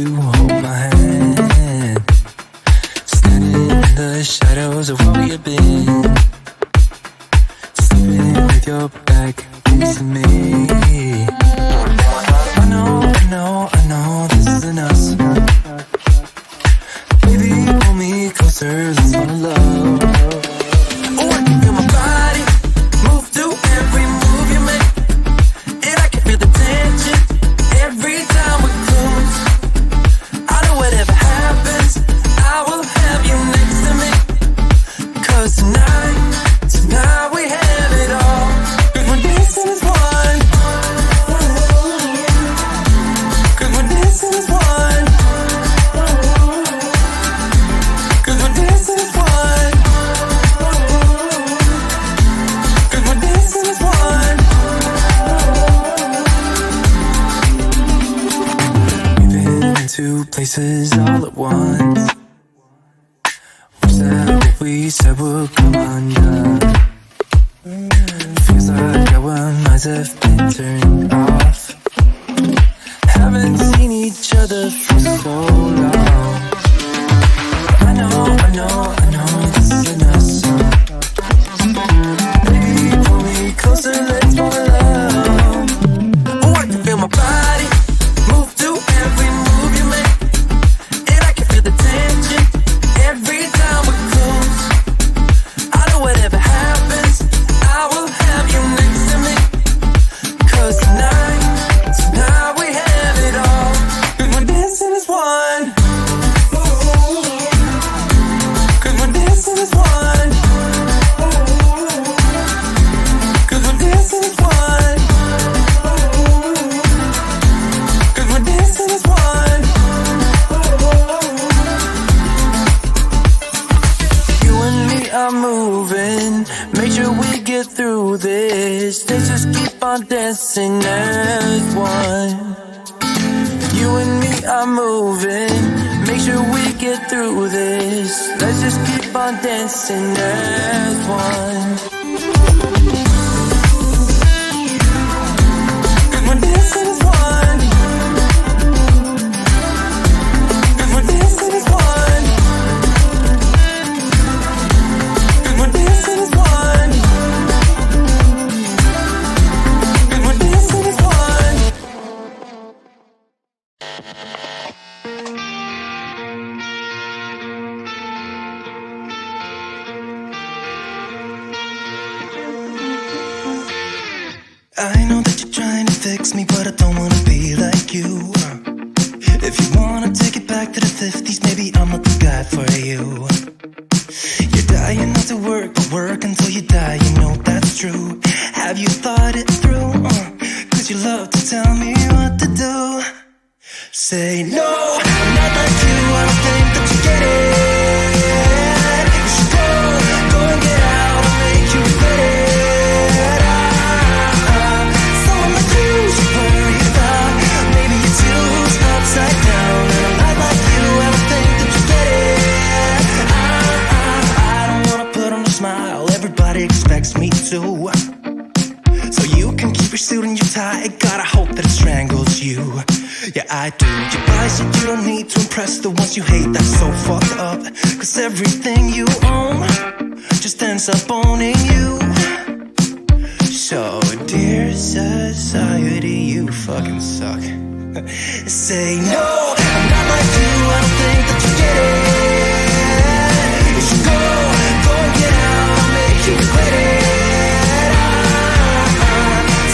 to hold my hand, standing in the shadows of where you've been, sleeping with your back facing me. I know this isn't us. Baby, pull me closer, let's fall in love. Oh, I can feel my body move to every move you make, and I can feel the tension every time we're close. I know whatever happens, I will have you next to me. 'Cause tonight we have it all. 'Cause we're dancing as one. 'Cause we're dancing as one. 'Cause we're dancing as one. 'Cause we're dancing as one. We've been in two places all at once. Wish that what we said would come undone. Feels like our minds have been turned off. Haven't seen each other for so long. I know this isn't us. Baby, pull me closer, let's fall in love. Oh, I can feel my body move to every move you make, and I can feel the tension every time we're close. I know whatever happens, I will have you next to me. 'Cause tonight we have it all. 'Cause we're dancing as one. 'Cause we're dancing as one. 'Cause we're dancing as one. 'Cause we're dancing as one. You and me are moving, make sure we get through this. Let's just keep on dancing as one. You and me are moving, make sure we get through this. Let's just keep on dancing as one. 'Cause we're dancing as one. 'Cause we're dancing as one. 'Cause we're dancing as one. 'Cause we're dancing as one. I know that you're trying to fix me, but I don't wanna be like you. If you wanna take it back to the 50s, maybe I'm not the guy for you. You're dying not to work, but work until you die, you know that's true. Have you thought it through? 'Cause you love to tell me what to do. Say no, I'm not like you, I don't think that you get it. You should go and get out and make you regret it. Someone like you should worry about. Maybe your two's upside down, and I'm not like you, I don't think that you get it. I don't wanna put on a smile, everybody expects me to. So you can keep your suit and your tie, gotta hope that it strangles you. Yeah, I do. You buy shit you don't need to impress the ones you hate, that's so fucked up. 'Cause everything you own just ends up owning you. So, dear society, you fucking suck. Say no, I'm not like you, I don't think that you get it. You should go and get out, I'll make you regret it.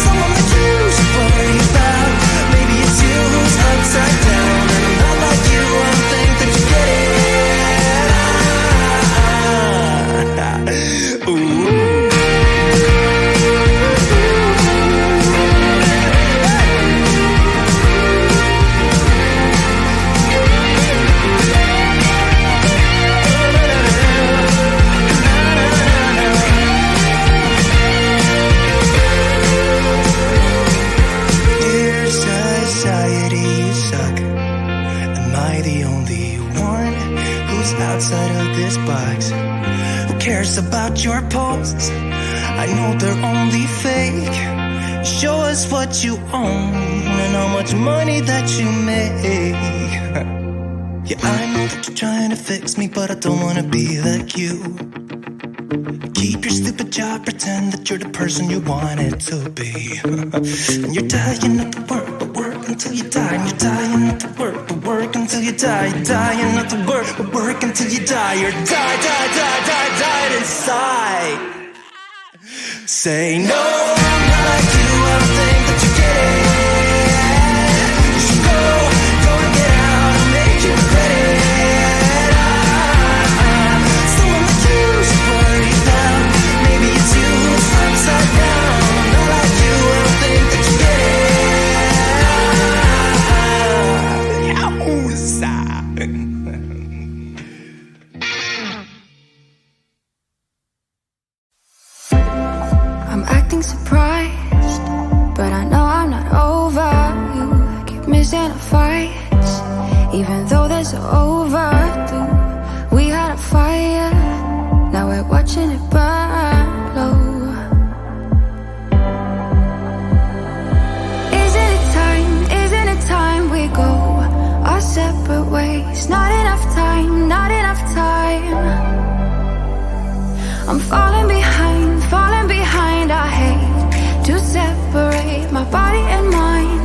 Someone like you should worry about. Maybe it's you who's upside down, and I'm not like you, I don't think that you get it. Ooh. Outside of this box, who cares about your posts? I know they're only fake. Show us what you own and how much money that you make. Yeah, I know that you're trying to fix me, but I don't wanna be like you. Keep your stupid job, pretend that you're the person you wanted to be. And you're dying not to work, but work until you die. And you're dying not to work, but work until you die. You're dying not to work, but work until you die. You're died inside. Say no, I'm not like you, I don't think that you get it. You should go and get out and make you regret it. Someone like you should worry about. Maybe it's you who's upside down. I'm not like you, I don't think that you get it. I'm acting surprised, but I know I'm not over you. Keep missing our fights, even though they're so overdue. We had a fire, now we're watching it burn low. Isn't it time we go our separate ways? Not enough time, not enough time. I'm falling behind, I hate to separate my body and mind,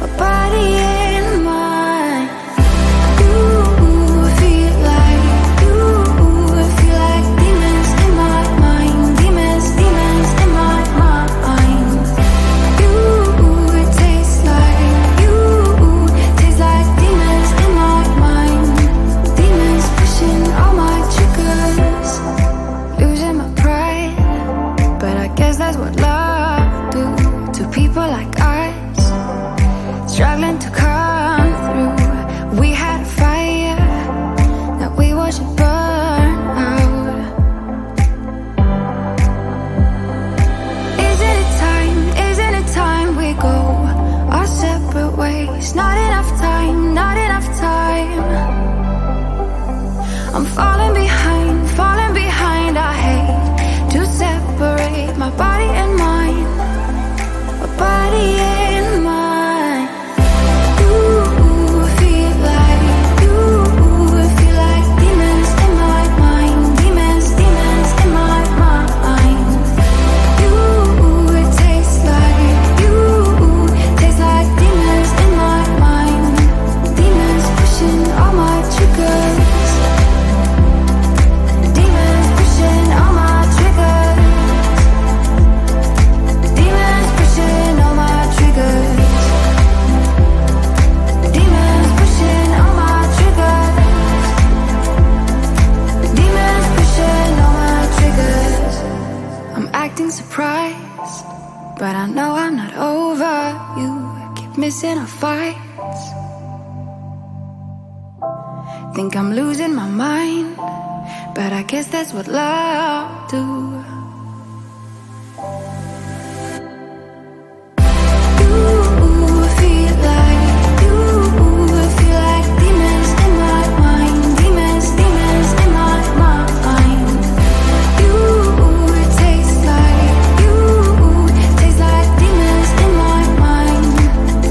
my body and mind. You feel like demons in my mind, demons in my mind. You taste like demons in my mind, demons pushing all my triggers. Losing my pride, but I guess that's what love do to people like us, struggling to come through. We had a fire that we watched it burn out. Isn't it time we go our separate ways? Not enough time, not enough time. I'm falling behind, I hate to separate my body and mind, my body and mind. You feel like demons in my mind, demons in my mind. You taste like demons in my mind, demons pushing all my triggers. Demons pushing all my triggers. Demons pushing all my triggers. Demons pushing all my triggers. Demons pushing all my triggers. I'm acting surprised, but I know I'm not over you. Keep missing our fights. Think I'm losing my mind, but I guess that's what love do. You feel like demons in my mind, demons in my mind. You taste like demons in my mind,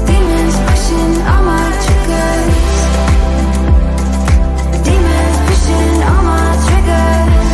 demons pushing all my triggers. Demons pushing all my triggers.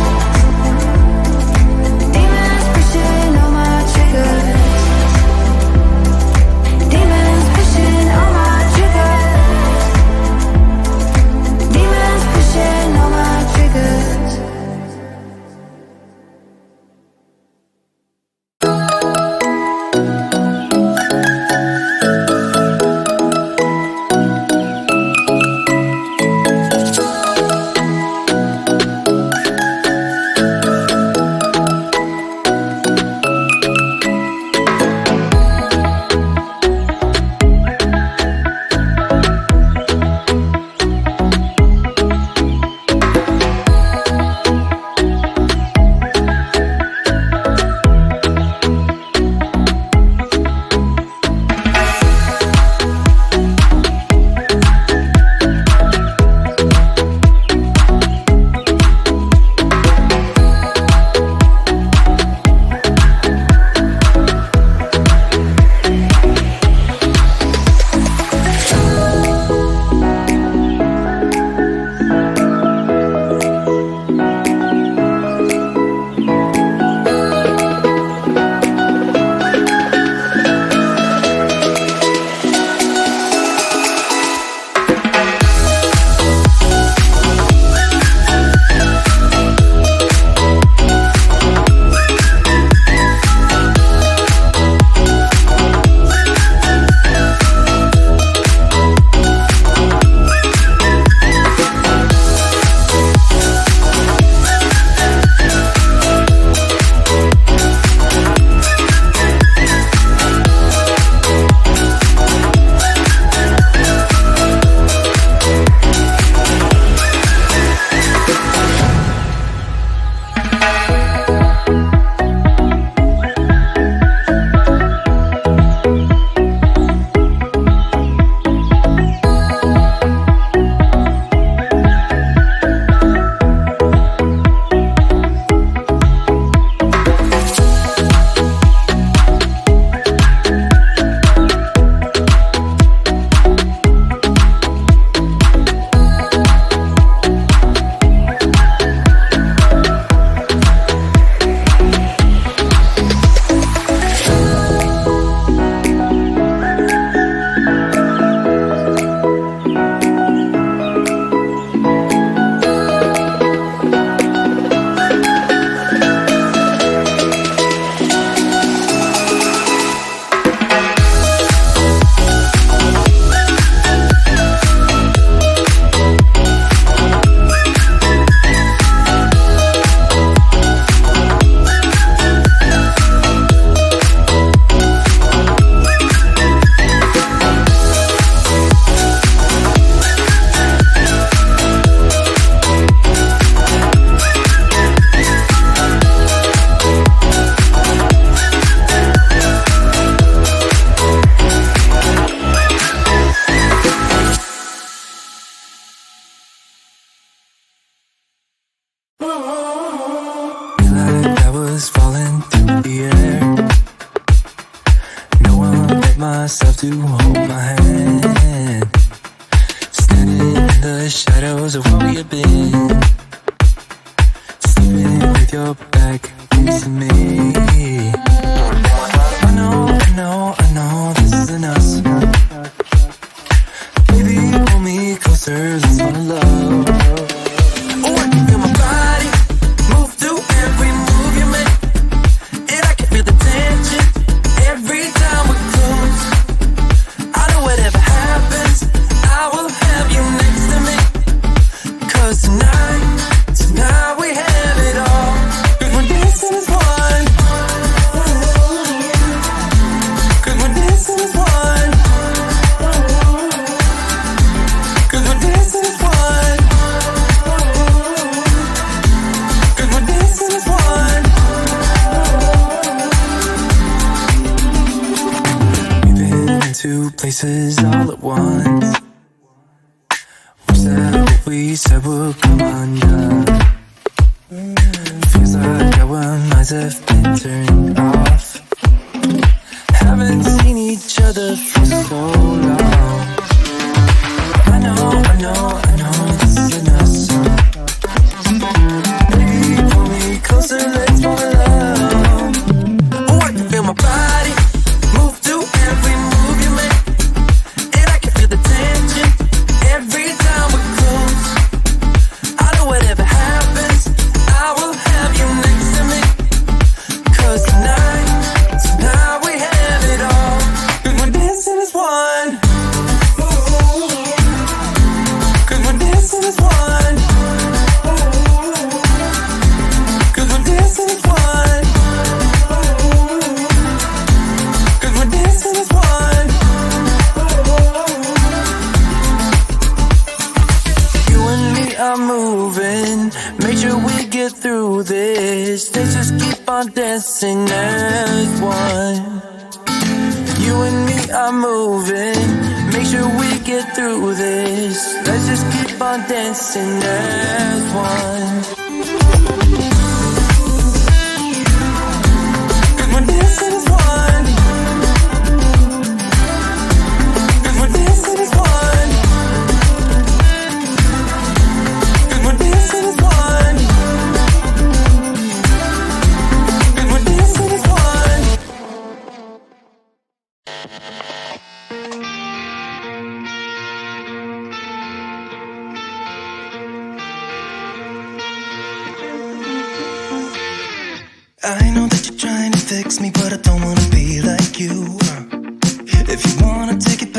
places all at once. Wish that what we said would come undone. Feels like our minds have been turned off. Haven't seen each other for so long. I know this isn't a song. Baby, pull me closer, let's fall in love. Oh, I can feel my body move to every move you make, and I can feel the tension every time we're close. I know whatever happens, I will have you next to me. 'Cause tonight we have it all. 'Cause we're dancing as one. 'Cause we're dancing as one. 'Cause we're dancing as one. 'Cause we're dancing as one. You and me are moving, make sure we get through this. Let's just keep on dancing as one. You and me are moving, make sure we get through this. Let's just keep on dancing as one. 'Cause we're dancing as one. 'Cause we're dancing as one. 'Cause we're dancing as one. 'Cause we're dancing as one. I know that you're trying to fix me, but I don't wanna be like you. If you wanna take it